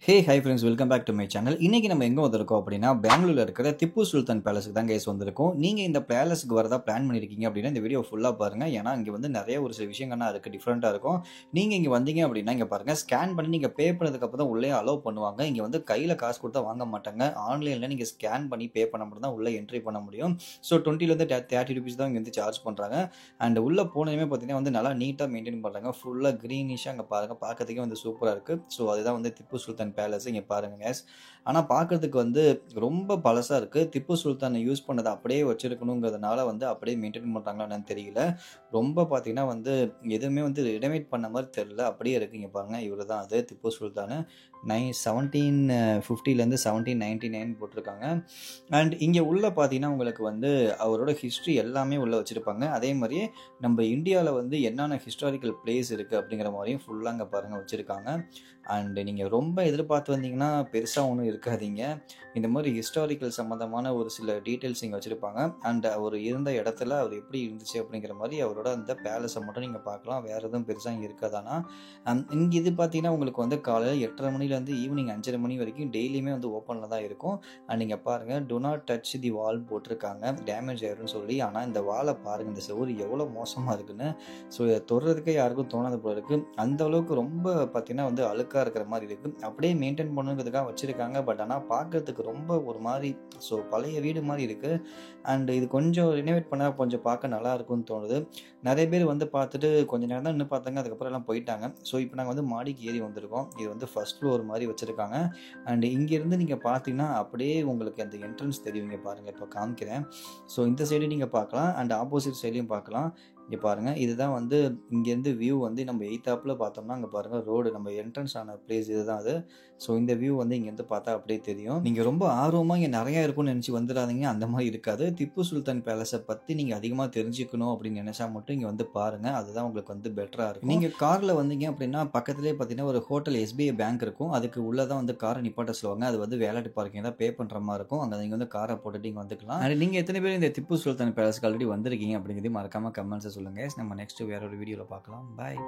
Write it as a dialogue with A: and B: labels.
A: Hi friends, welcome back to my channel. இன்னைக்கு நம்ம எங்க வந்திருக்கோம் அப்படின்னா பெங்களூர்ல இருக்கிற திப்பு சுல்தான் பேலஸ்க்கு தான் கைஸ் வந்திருக்கோம். நீங்க இந்த பேலஸ்க்கு வரதா பிளான் பண்ணிருக்கீங்க அப்படின்னா இந்த வீடியோ ஃபுல்லா பாருங்க. ஏன்னா இங்க வந்து நிறைய ஒரு சில விஷயங்கள்லாம் இருக்கு, டிஃபரெண்டா இருக்கும். நீங்க இங்க வந்தீங்க அப்படின்னா இங்க பாருங்க, ஸ்கேன் பண்ணி நீங்க பே பண்ணதுக்கு அப்புறம் தான் உள்ளே அலோவ் பண்ணுவாங்க. இங்க வந்து கையில காசு கொடுத்தா வாங்க மாட்டாங்க. ஆன்லைன்ல நீங்க ஸ்கேன் பண்ணி பே பண்ண மட்டும் தான் உள்ள என்ட்ரி பண்ண முடியும். ஸோ 20 இருந்து 30 rupees தான் இங்க வந்து சார்ஜ் பண்றாங்க. அண்ட் உள்ள போனதுமே பார்த்தீங்கன்னா வந்து நல்லா நீட்டா மெயின்டைன் பண்றாங்க. ஃபுல்லா கிரீனிஷா அங்க பாருங்க, பார்க்கறதுக்கே வந்து சூப்பரா இருக்கு. ஸோ அதுதான் வந்து திப்பு சுல்தான் பேலஸ். இங்க பாருங்க guys. ஆனா பார்க்கறதுக்கு வந்து ரொம்ப பழசா இருக்கு. திப்பு சுல்தான் யூஸ் பண்ணத அப்படியே வச்சிருக்கணும்ங்கிறதுனால வந்து அப்படியே மெயின்டைன் பண்றாங்களா என்னன்னு தெரியல. ரொம்ப பார்த்தீங்கன்னா வந்து எதுவுமே வந்து ரெனோவேட் பண்ண மாதிரி தெரியல. அப்படியே இருக்கு. இங்க பாருங்க, இவரு தான் அது திப்பு சுல்தான். 1750லேருந்து 1799 போட்டிருக்காங்க. அண்ட் இங்கே உள்ள பார்த்தீங்கன்னா உங்களுக்கு வந்து அவரோட ஹிஸ்ட்ரி எல்லாமே உள்ள வச்சிருப்பாங்க. அதே மாதிரியே நம்ம இந்தியாவில் வந்து என்னென்ன ஹிஸ்டாரிக்கல் பிளேஸ் இருக்குது அப்படிங்கிற மாதிரியும் ஃபுல்லாக அங்கே பாருங்கள் வச்சுருக்காங்க. அண்ட் நீங்கள் ரொம்ப எதிர்பார்த்து வந்தீங்கன்னா பெருசாக ஒன்றும் இருக்காதீங்க. இந்த மாதிரி ஹிஸ்டாரிக்கல் சம்மந்தமான ஒரு சில டீட்டெயில்ஸ் இங்கே வச்சுருப்பாங்க. அண்ட் அவர் இருந்த இடத்துல அவர் எப்படி இருந்துச்சு அப்படிங்கிற மாதிரி அவரோட அந்த பேலஸை மட்டும் நீங்கள் பார்க்கலாம். வேறு எதுவும் பெருசாக இங்கே இருக்காதானா. இங்கே இது பார்த்தீங்கன்னா உங்களுக்கு வந்து காலையில் 8:30 மணிலேருந்து ஈவினிங் 5:30 மணி வரைக்கும் டெய்லியுமே வந்து ஓப்பனில் தான் இருக்கும். அண்ட் நீங்கள் பாருங்கள், டு நாட் டச் தி வால் போட்டிருக்காங்க, டேமேஜ் ஆயிரும்னு சொல்லி. ஆனால் இந்த வாலை பாருங்கள், இந்த செவுரு எவ்வளோ மோசமாக இருக்குன்னு. ஸோ இதை தொடுறதுக்கே யாருக்கும் தோணாத போல இருக்குது. அந்த அளவுக்கு ரொம்ப பார்த்தீங்கன்னா வந்து அழுக்காக இருக்கிற மாதிரி இருக்குது. அப்படியே மெயின்டைன் பண்ணுங்கிறதுக்காக வச்சுருக்காங்க. பட் ஆனால் பார்க்கறதுக்கு ரொம்ப ஒரு மாதிரி ஸோ பழைய வீடு மாதிரி இருக்குது. அண்ட் இது கொஞ்சம் ரினோவேட் பண்ணால் கொஞ்சம் பார்க்க நல்லா இருக்கும்னு தோணுது. நிறைய பேர் வந்து பார்த்துட்டு கொஞ்ச நேரம் தான் நின்று பார்த்தாங்க, அதுக்கப்புறம் எல்லாம் போயிட்டாங்க. ஸோ இப்போ நாங்கள் வந்து மாடிக்கு ஏறி வந்திருக்கோம். இது வந்து ஃபர்ஸ்ட் ஃப்ளோர் மாதிரி வச்சுருக்காங்க. அண்ட் இங்கேருந்து நீங்கள் பார்த்தீங்கன்னா அப்படியே உங்களுக்கு அந்த என்ட்ரன்ஸ் தெரியுங்க பாருங்கள். இப்போ காமிக்கிறேன். ஸோ இந்த சைடு நீங்கள் பார்க்கலாம், அண்ட் ஆப்போசிட் சைட்லையும் பார்க்கலாம். இங்கே பாருங்கள், இதுதான் வந்து இங்கேருந்து வியூ வந்து நம்ம எய்த்தாப்பில் பார்த்தோம்னா அங்கே பாருங்கள் ரோடு, நம்ம என்ட்ரன்ஸ் ஆன பிளேஸ் இதுதான் அது. ஸோ இந்த வியூ வந்து இங்கேருந்து பார்த்தா அப்படியே தெரியும். நீங்கள் ரொம்ப ஆர்வமாக இங்கே நிறையா இருக்கும்னு நினச்சி வந்துடாதீங்க, அந்த மாதிரி இருக்காது. திப்பு சுல்தான் பேலஸை பற்றி நீங்கள் அதிகமாக தெரிஞ்சுக்கணும் அப்படின்னு நினச்சா மட்டும் இங்கே வந்து பாருங்கள். அதுதான் உங்களுக்கு வந்து பெட்டராக இருக்கும். நீங்கள் காரில் வந்தீங்க அப்படின்னா பக்கத்துலேயே பார்த்தீங்கன்னா ஒரு ஹோட்டல் SBI பேங்க் இருக்கும். அதுக்கு உள்ளே தான் வந்து காரை நிப்பாட்ட சொல்லுவாங்க. அது வந்து வேலட் பார்க்கிங் தான், பே பண்ணுற மாதிரி இருக்கும். அங்கே நீங்கள் வந்து காரை போட்டுட்டு இங்கே வந்துக்கலாம். அண்ட் நீங்கள் எத்தனை பேர் இந்த திப்பு சுல்தான் பேலஸ்க்கு ஆல்ரெடி வந்திருக்கீங்க அப்படிங்கிறதையும் மறக்காமல் கமெண்ட்ஸை சொல்லுங்கள். நம்ம நெக்ஸ்ட் வேற ஒரு வீடியோவில் பார்க்கலாம். பாய்.